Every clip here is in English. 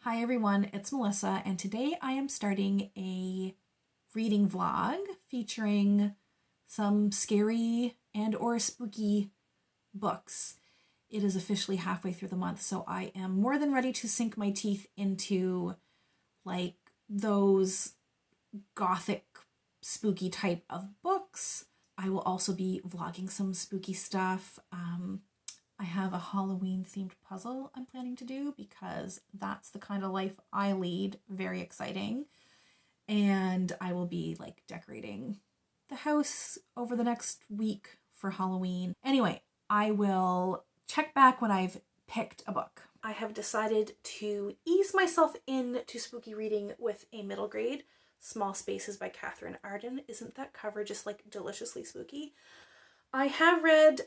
Hi everyone, it's Melissa, and today I am starting a reading vlog featuring some scary and or spooky books. It is officially halfway through the month, so I am more than ready to sink my teeth into like those gothic spooky type of books. I will also be vlogging some spooky stuff. I have a Halloween themed puzzle I'm planning to do because that's the kind of life I lead. Very exciting. And I will be like decorating the house over the next week for Halloween. Anyway, I will check back when I've picked a book. I have decided to ease myself into spooky reading with a middle grade, Small Spaces by Katherine Arden. Isn't that cover just like deliciously spooky? I have read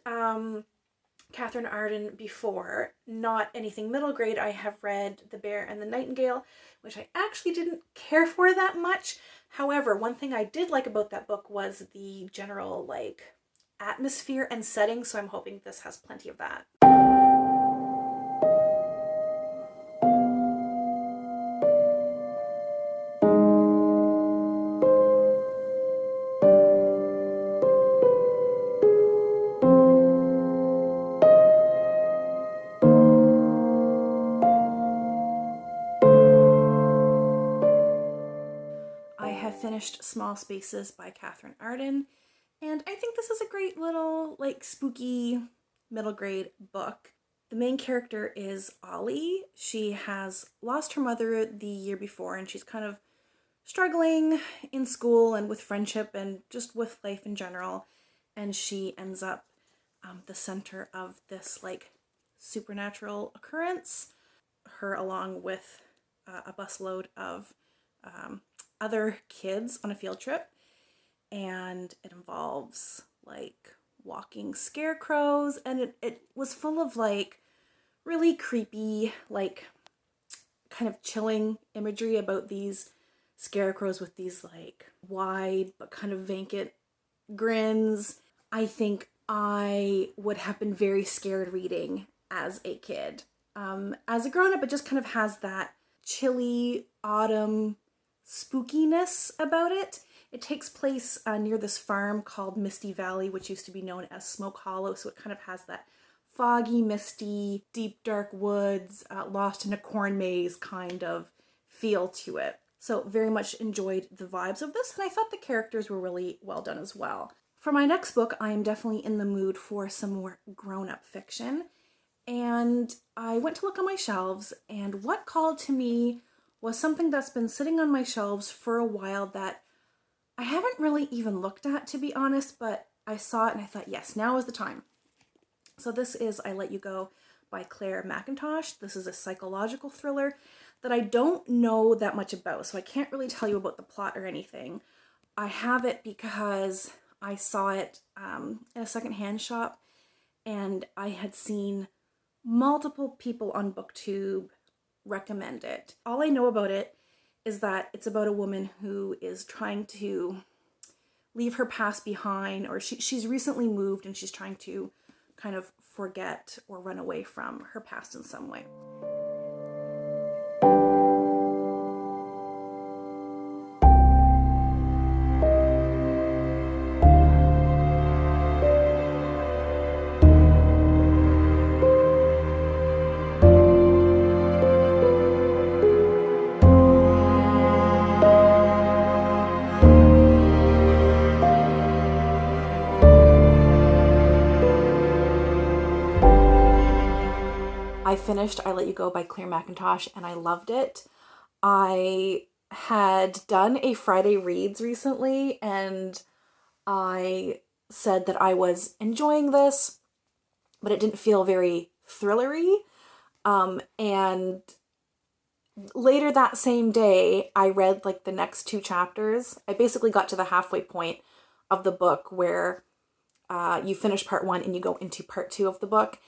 Katherine Arden before, not anything middle grade. I have read The Bear and the Nightingale, which I actually didn't care for that much. However, one thing I did like about that book was the general like atmosphere and setting, so I'm hoping this has plenty of that. Finished Small Spaces by Katherine Arden, and I think this is a great little like spooky middle grade book. The main character is Ollie. She has lost her mother the year before and she's kind of struggling in school and with friendship and just with life in general, and she ends up the center of this like supernatural occurrence, her along with a busload of other kids on a field trip, and it involves like walking scarecrows, and it was full of like really creepy, like kind of chilling imagery about these scarecrows with these like wide but kind of vacant grins. I think I would have been very scared reading as a kid. As a grown-up, it just kind of has that chilly autumn spookiness about it. It takes place near this farm called Misty Valley, which used to be known as Smoke Hollow, so it kind of has that foggy, misty, deep, dark woods, lost in a corn maze kind of feel to it. So very much enjoyed the vibes of this, and I thought the characters were really well done as well. For my next book, I am definitely in the mood for some more grown-up fiction, and I went to look on my shelves, and what called to me was something that's been sitting on my shelves for a while that I haven't really even looked at, to be honest, but I saw it and I thought, yes, now is the time. So this is I Let You Go by Clare MacIntosh. This is a psychological thriller that I don't know that much about, so I can't really tell you about the plot or anything. I have it because I saw it in a secondhand shop, and I had seen multiple people on BookTube recommend it. All I know about it is that it's about a woman who is trying to leave her past behind, or she's recently moved and she's trying to kind of forget or run away from her past in some way. I finished I Let You Go by Clare MacIntosh and I loved it. I had done a Friday Reads recently and I said that I was enjoying this, but it didn't feel very thrillery. And later that same day, I read like the next two chapters. I basically got to the halfway point of the book where you finish part one and you go into part two of the book.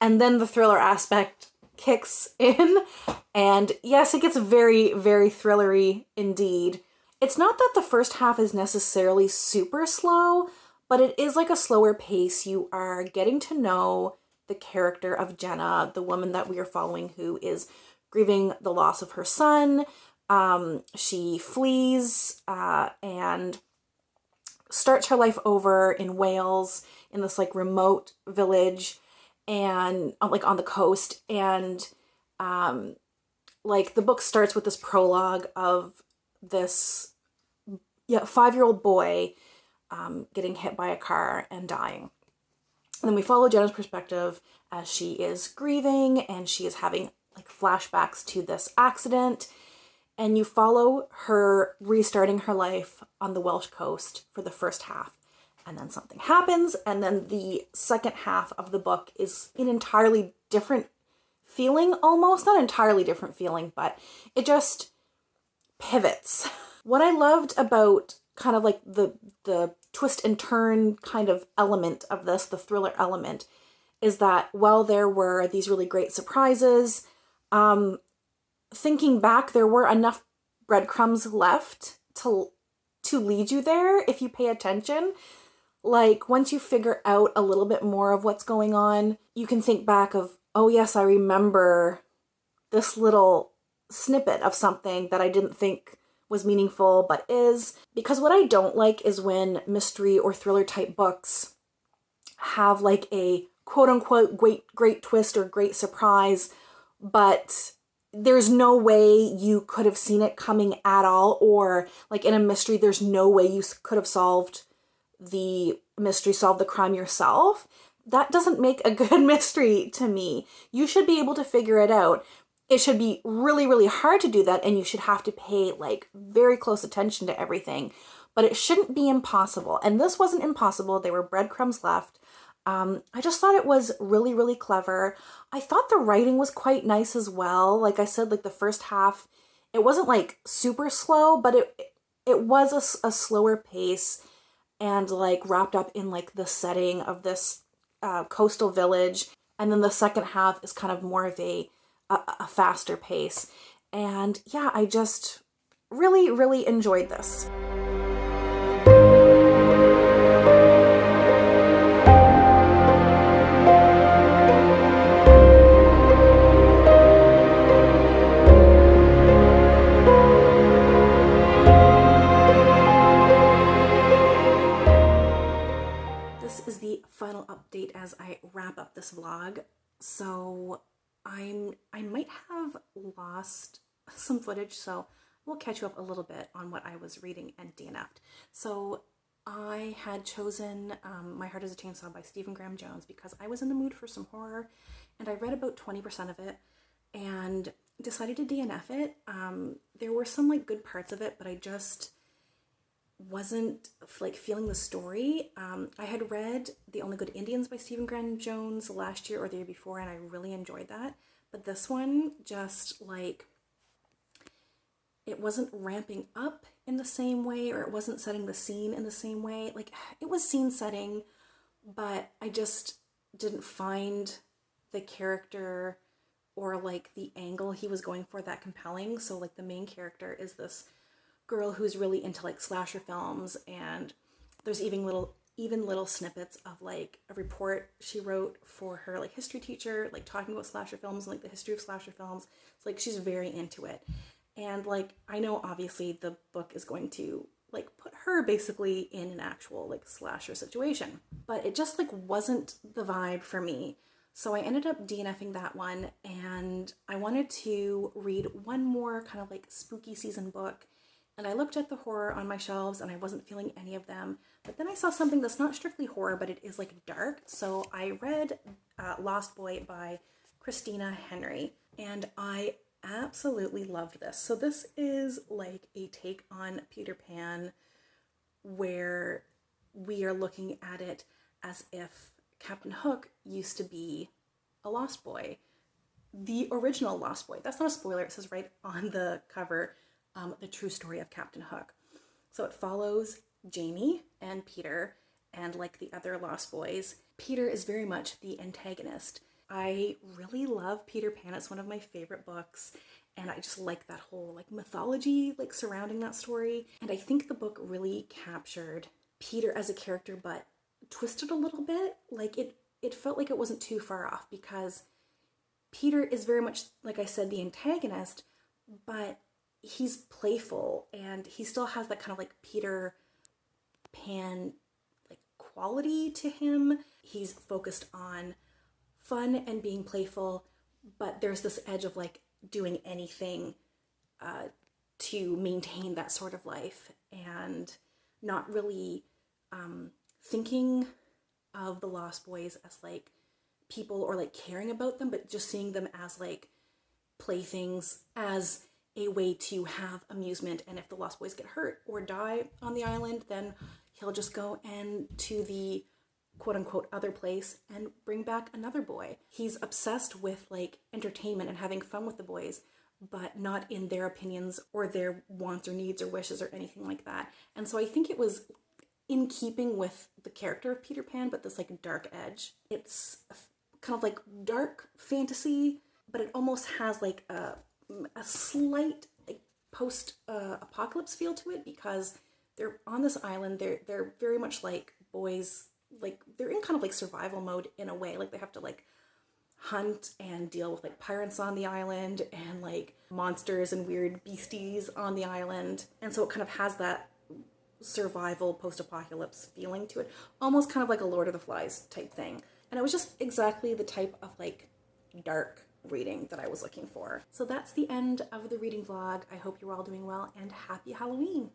And then the thriller aspect kicks in. And yes, it gets very, very thrillery indeed. It's not that the first half is necessarily super slow, but it is like a slower pace. You are getting to know the character of Jenna, the woman that we are following, who is grieving the loss of her son. She flees and starts her life over in Wales in this like remote village and like on the coast. And like the book starts with this prologue of this 5-year-old boy getting hit by a car and dying. And then we follow Jenna's perspective as she is grieving and she is having like flashbacks to this accident. And you follow her restarting her life on the Welsh coast for the first half. And then something happens. And then the second half of the book is an entirely different feeling, almost. Not entirely different feeling, but it just pivots. What I loved about kind of like the twist and turn kind of element of this, the thriller element, is that while there were these really great surprises, thinking back, there were enough breadcrumbs left to lead you there if you pay attention. Like, once you figure out a little bit more of what's going on, you can think back of, oh yes, I remember this little snippet of something that I didn't think was meaningful but is. Because what I don't like is when mystery or thriller type books have like a quote unquote great twist or great surprise, but there's no way you could have seen it coming at all. Or like in a mystery, there's no way you could have solved the mystery, solved the crime yourself. That doesn't make a good mystery to me. You should be able to figure it out. It should be really, really hard to do that, and you should have to pay like very close attention to everything, but it shouldn't be impossible. And this wasn't impossible. There were breadcrumbs left. I just thought it was really, really clever. I thought the writing was quite nice as well. Like I said, like the first half, it wasn't like super slow, but it was a slower pace and like wrapped up in like the setting of this coastal village. And then the second half is kind of more of a faster pace. And yeah, I just really, really enjoyed this. This is the final update as I wrap up this vlog. So I might have lost some footage, so we'll catch you up a little bit on what I was reading and DNF'd. So I had chosen My Heart is a Chainsaw by Stephen Graham Jones because I was in the mood for some horror, and I read about 20% of it and decided to DNF it. There were some like good parts of it, but I just wasn't like feeling the story. I had read The Only Good Indians by Stephen Graham Jones last year or the year before, and I really enjoyed that. But this one just like, it wasn't ramping up in the same way, or it wasn't setting the scene in the same way. Like, it was scene setting, but I just didn't find the character or like the angle he was going for that compelling. So like the main character is this girl who's really into like slasher films, and there's even little snippets of like a report she wrote for her like history teacher, like talking about slasher films and like the history of slasher films. It's like she's very into it. And like, I know obviously the book is going to like put her basically in an actual like slasher situation, but it just like wasn't the vibe for me. So I ended up DNFing that one, and I wanted to read one more kind of like spooky season book. And I looked at the horror on my shelves and I wasn't feeling any of them. But then I saw something that's not strictly horror, but it is like dark. So I read Lost Boy by Christina Henry, and I absolutely loved this. So this is like a take on Peter Pan, where we are looking at it as if Captain Hook used to be a lost boy. The original Lost Boy. That's not a spoiler. It says right on the cover, the true story of Captain Hook. So it follows Jamie and Peter and like the other Lost Boys. Peter is very much the antagonist. I really love Peter Pan. It's one of my favorite books, and I just like that whole like mythology like surrounding that story. And I think the book really captured Peter as a character, but twisted a little bit. Like it felt like it wasn't too far off, because Peter is very much, like I said, the antagonist, but he's playful and he still has that kind of like Peter Pan like quality to him. He's focused on fun and being playful, but there's this edge of like doing anything to maintain that sort of life and not really thinking of the Lost Boys as like people or like caring about them, but just seeing them as like playthings, as a way to have amusement. And if the Lost Boys get hurt or die on the island, then he'll just go and to the quote unquote other place and bring back another boy. He's obsessed with like entertainment and having fun with the boys, but not in their opinions or their wants or needs or wishes or anything like that. And so I think it was in keeping with the character of Peter Pan, but this like dark edge. It's kind of like dark fantasy, but it almost has like a slight like post apocalypse feel to it, because they're on this island. They're very much like boys, like they're in kind of like survival mode in a way. Like they have to like hunt and deal with like pirates on the island and like monsters and weird beasties on the island. And so it kind of has that survival post-apocalypse feeling to it, almost kind of like a Lord of the Flies type thing. And it was just exactly the type of like dark reading that I was looking for. So that's the end of the reading vlog. I hope you're all doing well and happy Halloween.